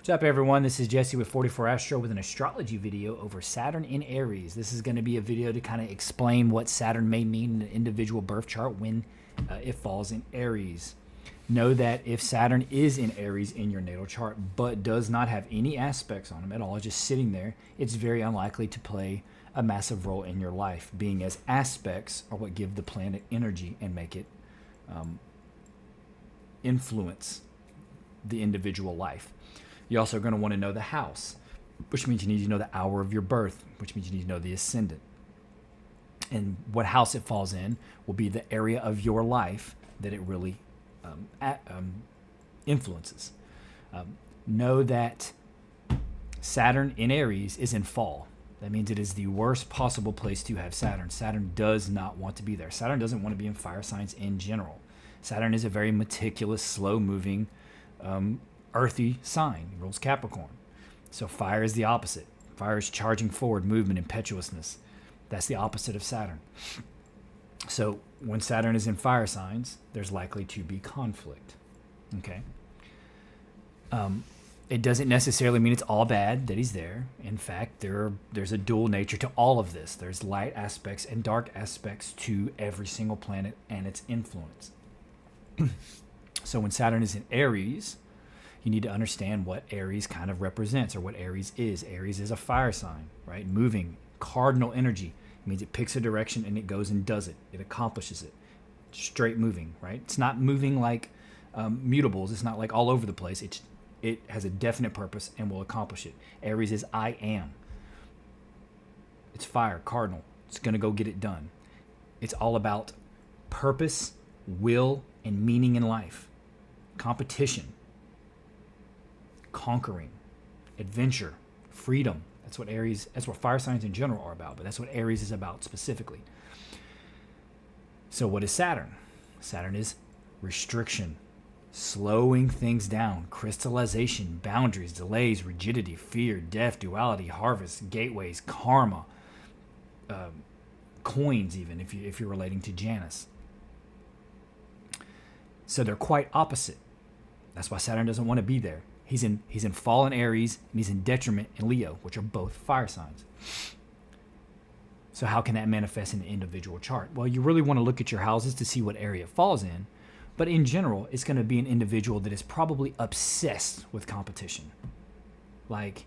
What's up, everyone? This is Jesse with 44 Astro with an astrology video over Saturn in Aries. This is going to be a video to kind of explain what Saturn may mean in an individual birth chart when it falls in Aries. Know that if Saturn is in Aries in your natal chart but does not have any aspects on him at all, just sitting there, it's very unlikely to play a massive role in your life, being as aspects are what give the planet energy and make it influence the individual life. You're also going to want to know the house, which means you need to know the hour of your birth, which means you need to know the ascendant. And what house it falls in will be the area of your life that it really influences. Know that Saturn in Aries is in fall. That means it is the worst possible place to have Saturn. Saturn does not want to be there. Saturn doesn't want to be in fire signs in general. Saturn is a very meticulous, slow-moving, earthy sign. He rules Capricorn. So fire is the opposite. Fire is charging forward, movement, impetuousness. That's the opposite of Saturn. So when Saturn is in fire signs, there's likely to be conflict. Okay. It doesn't necessarily mean it's all bad that he's there. In fact, there's a dual nature to all of this. There's light aspects and dark aspects to every single planet and its influence. So when Saturn is in Aries, you need to understand what Aries kind of represents or what Aries is. Aries is a fire sign, right? Moving, cardinal energy. It means it picks a direction and it goes and does it. It accomplishes it. Straight moving, right? It's not moving like mutables. It's not like all over the place. It has a definite purpose and will accomplish it. Aries is I am. It's fire, cardinal. It's going to go get it done. It's all about purpose, will, and meaning in life. Competition. Conquering, adventure, freedom. That's what fire signs in general are about, but that's what Aries is about specifically. So what is Saturn? Saturn is restriction, slowing things down, crystallization, boundaries, delays, rigidity, fear, death, duality, harvest, gateways, karma, coins even, if you're relating to Janus. So they're quite opposite. That's why Saturn doesn't want to be there. He's in fall in Aries, and he's in detriment in Leo, which are both fire signs. So how can that manifest in an individual chart? Well, you really want to look at your houses to see what area it falls in. But in general, it's going to be an individual that is probably obsessed with competition, like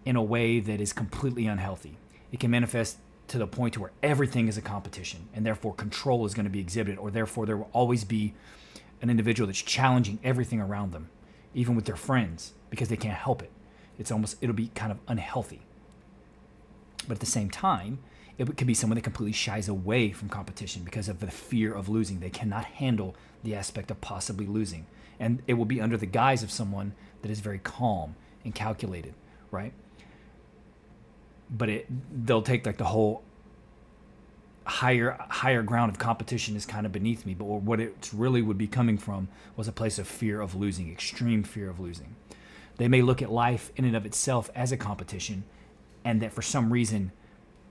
in a way that is completely unhealthy. It can manifest to the point to where everything is a competition, and therefore control is going to be exhibited, or therefore there will always be an individual that's challenging everything around them, even with their friends, because they can't help it. It'll be kind of unhealthy. But at the same time, it could be someone that completely shies away from competition because of the fear of losing. They cannot handle the aspect of possibly losing. And it will be under the guise of someone that is very calm and calculated, right? But they'll take like the whole higher ground of competition is kind of beneath me, but what it really would be coming from was a place of fear of losing, extreme fear of losing. They may look at life in and of itself as a competition, and that for some reason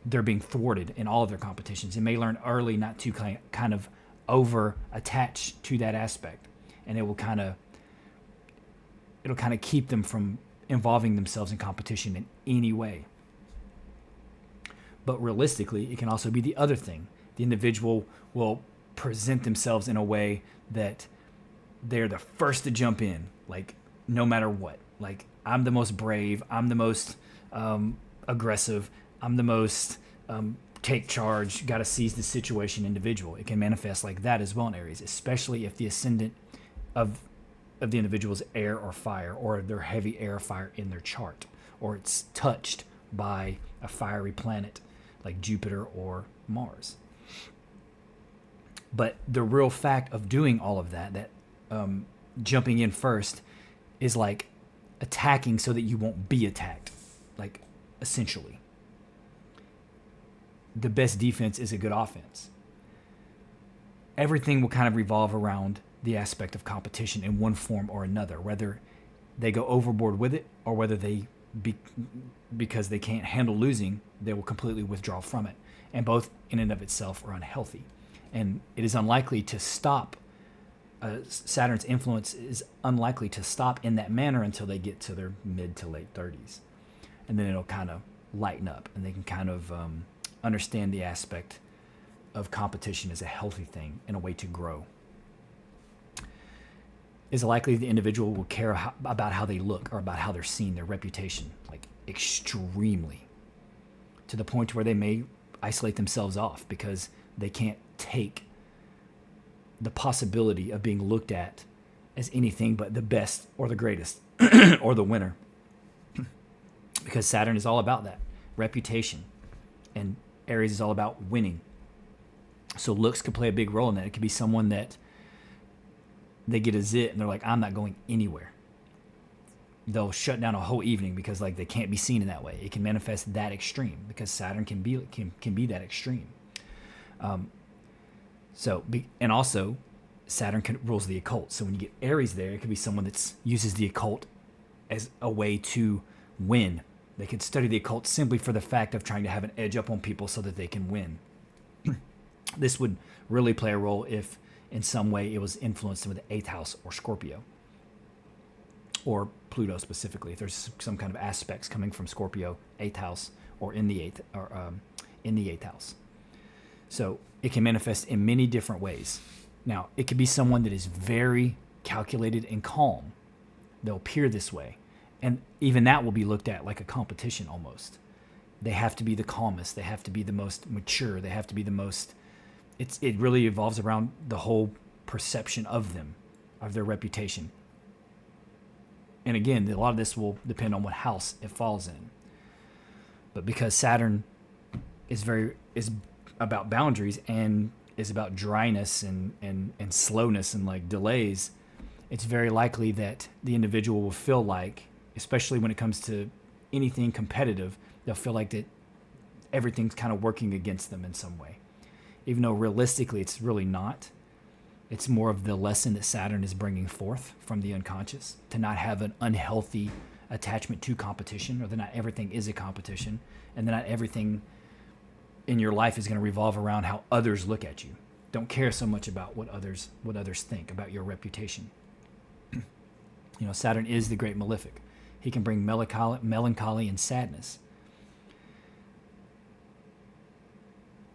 they're being thwarted in all of their competitions. They may learn early not to kind of over attach to that aspect, and it'll kind of keep them from involving themselves in competition in any way. But realistically, it can also be the other thing. The individual will present themselves in a way that they're the first to jump in, like no matter what. Like, I'm the most brave, I'm the most aggressive, I'm the most take charge, got to seize the situation individual. It can manifest like that as well in Aries, especially if the ascendant of the individual is air or fire, or they're heavy air or fire in their chart, or it's touched by a fiery planet like Jupiter or Mars. But the real fact of doing all of that jumping in first, is like attacking so that you won't be attacked, like essentially. The best defense is a good offense. Everything will kind of revolve around the aspect of competition in one form or another, whether they go overboard with it or whether they because they can't handle losing, they will completely withdraw from it. And both in and of itself are unhealthy. And it is unlikely to stop Saturn's influence is unlikely to stop in that manner until they get to their mid to late 30s. And then it'll kind of lighten up, and they can kind of understand the aspect of competition as a healthy thing and a way to grow. Is it likely the individual will care about how they look or about how they're seen, their reputation, like extremely, to the point where they may isolate themselves off because they can't take the possibility of being looked at as anything but the best or the greatest or the winner. Because Saturn is all about that, reputation, and Aries is all about winning. So looks could play a big role in that. It could be someone that they get a zit and they're like, I'm not going anywhere. They'll shut down a whole evening because like they can't be seen in that way. It can manifest that extreme because Saturn can be that extreme. And also Saturn rules the occult. So when you get Aries there, it could be someone that uses the occult as a way to win. They could study the occult simply for the fact of trying to have an edge up on people so that they can win. This would really play a role if in some way it was influenced with the 8th house or Scorpio or Pluto specifically. If there's some kind of aspects coming from Scorpio, 8th house, or in the 8th house. So it can manifest in many different ways. Now, it could be someone that is very calculated and calm. They'll appear this way. And even that will be looked at like a competition almost. They have to be the calmest. They have to be the most mature. They have to be the most... It really evolves around the whole perception of them, of their reputation. And again, a lot of this will depend on what house it falls in. But because Saturn is about boundaries and is about dryness and slowness and like delays, it's very likely that the individual will feel like, especially when it comes to anything competitive, they'll feel like that everything's kind of working against them in some way. Even though realistically it's really not. It's more of the lesson that Saturn is bringing forth from the unconscious, to not have an unhealthy attachment to competition, or that not everything is a competition, and that not everything in your life is going to revolve around how others look at you. Don't care so much about what others think about your reputation. Saturn is the great malefic. He can bring melancholy and sadness.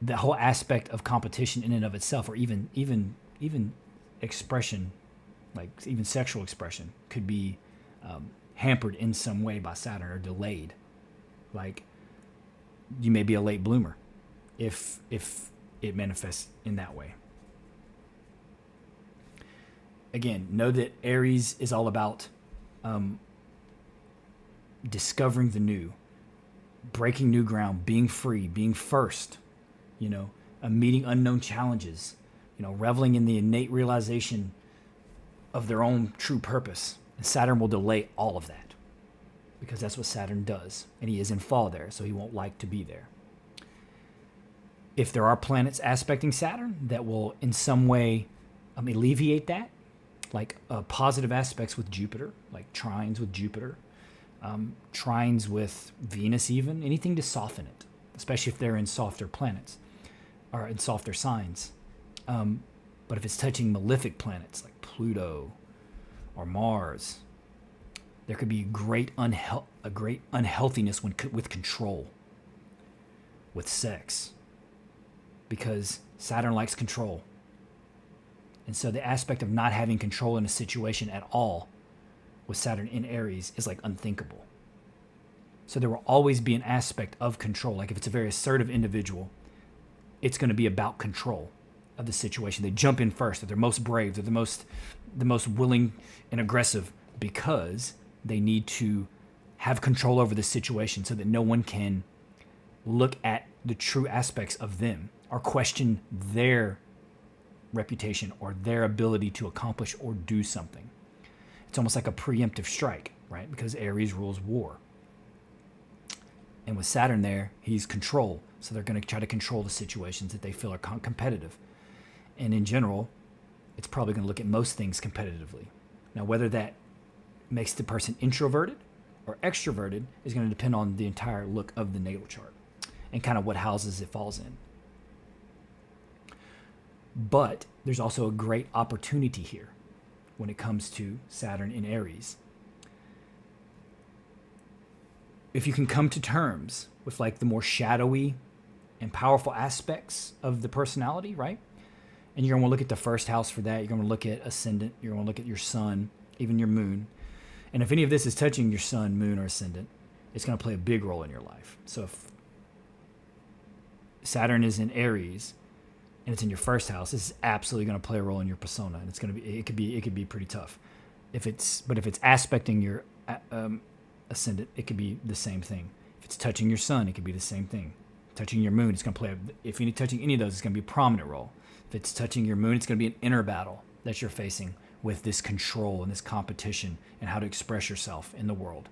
The whole aspect of competition in and of itself, or even expression, like even sexual expression, could be hampered in some way by Saturn or delayed. Like you may be a late bloomer if it manifests in that way. Again, know that Aries is all about discovering the new, breaking new ground, being free, being first, meeting unknown challenges, reveling in the innate realization of their own true purpose. And Saturn will delay all of that because that's what Saturn does. And he is in fall there, so he won't like to be there. If there are planets aspecting Saturn that will in some way alleviate that, like positive aspects with Jupiter, like trines with Jupiter, trines with Venus even, anything to soften it, especially if they're in softer planets or in softer signs. But if it's touching malefic planets like Pluto or Mars, there could be a great unhealthiness with control, with sex, because Saturn likes control. And so the aspect of not having control in a situation at all with Saturn in Aries is like unthinkable. So there will always be an aspect of control. Like if it's a very assertive individual, it's going to be about control of the situation. They jump in first. They're most brave. They're the most willing and aggressive because they need to have control over the situation so that no one can look at the true aspects of them or question their reputation or their ability to accomplish or do something. It's almost like a preemptive strike, right? Because Aries rules war. And with Saturn there, he's control. So they're going to try to control the situations that they feel are competitive. And in general, it's probably going to look at most things competitively. Now, whether that makes the person introverted or extroverted is going to depend on the entire look of the natal chart and kind of what houses it falls in. But there's also a great opportunity here when it comes to Saturn in Aries. If you can come to terms with like the more shadowy and powerful aspects of the personality, right? And you're going to look at the first house for that. You're going to look at ascendant. You're going to look at your sun, even your moon. And if any of this is touching your sun, moon, or ascendant, it's going to play a big role in your life. So if Saturn is in Aries and it's in your first house, this is absolutely going to play a role in your persona, and it's going to be it could be pretty tough. If it's aspecting your ascendant, it could be the same thing. If it's touching your sun, it could be the same thing. Touching your moon, it's going to play. If you're touching any of those, it's going to be a prominent role. If it's touching your moon, it's going to be an inner battle that you're facing with this control and this competition and how to express yourself in the world.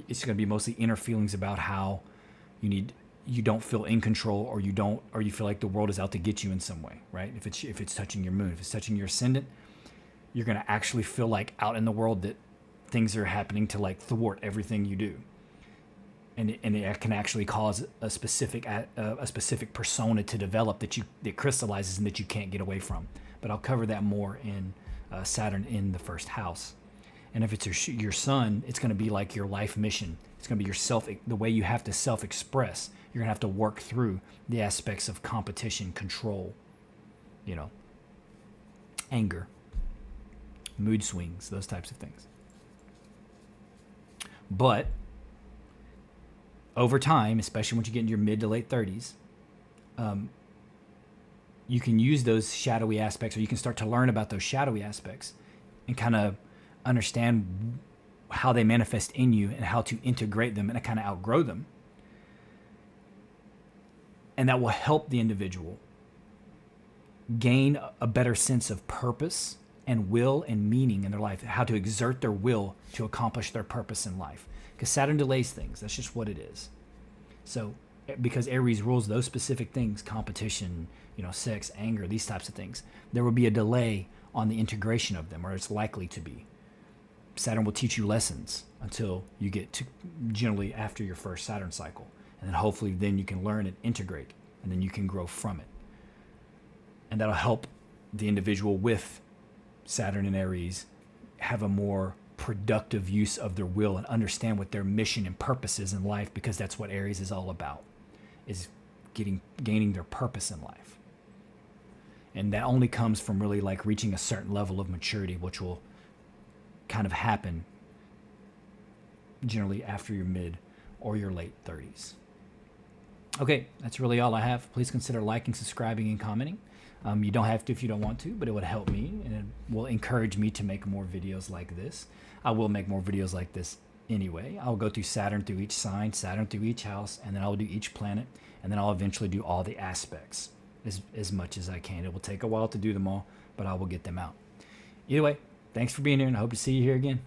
It's going to be mostly inner feelings about how you don't feel in control, or you feel like the world is out to get you in some way, right? If it's touching your moon, if it's touching your ascendant, you're going to actually feel like out in the world that things are happening to like thwart everything you do. And it can actually cause a specific persona to develop that crystallizes and that you can't get away from. But I'll cover that more in Saturn in the first house. And if it's your sun, it's going to be like your life mission. It's going to be the way you have to self-express. You're going to have to work through the aspects of competition, control, anger, mood swings, those types of things. But over time, especially once you get into your mid to late 30s, you can use those shadowy aspects, or you can start to learn about those shadowy aspects and kind of understand how they manifest in you and how to integrate them and kind of outgrow them. And that will help the individual gain a better sense of purpose and will and meaning in their life, how to exert their will to accomplish their purpose in life. Because Saturn delays things. That's just what it is. So because Aries rules those specific things, competition, sex, anger, these types of things, there will be a delay on the integration of them, or it's likely to be. Saturn will teach you lessons until you get to generally after your first Saturn cycle. And then hopefully then you can learn and integrate, and then you can grow from it. And that'll help the individual with Saturn and Aries have a more productive use of their will and understand what their mission and purpose is in life, because that's what Aries is all about, is gaining their purpose in life. And that only comes from really like reaching a certain level of maturity, which will kind of happen generally after your mid or your late 30s. Okay, that's really all I have. Please consider liking, subscribing, and commenting. You don't have to if you don't want to, but it would help me, and it will encourage me to make more videos like this. I will make more videos like this anyway. I'll go through Saturn through each sign, Saturn through each house, and then I'll do each planet, and then I'll eventually do all the aspects as much as I can. It will take a while to do them all, but I will get them out. Either way, thanks for being here, and I hope to see you here again.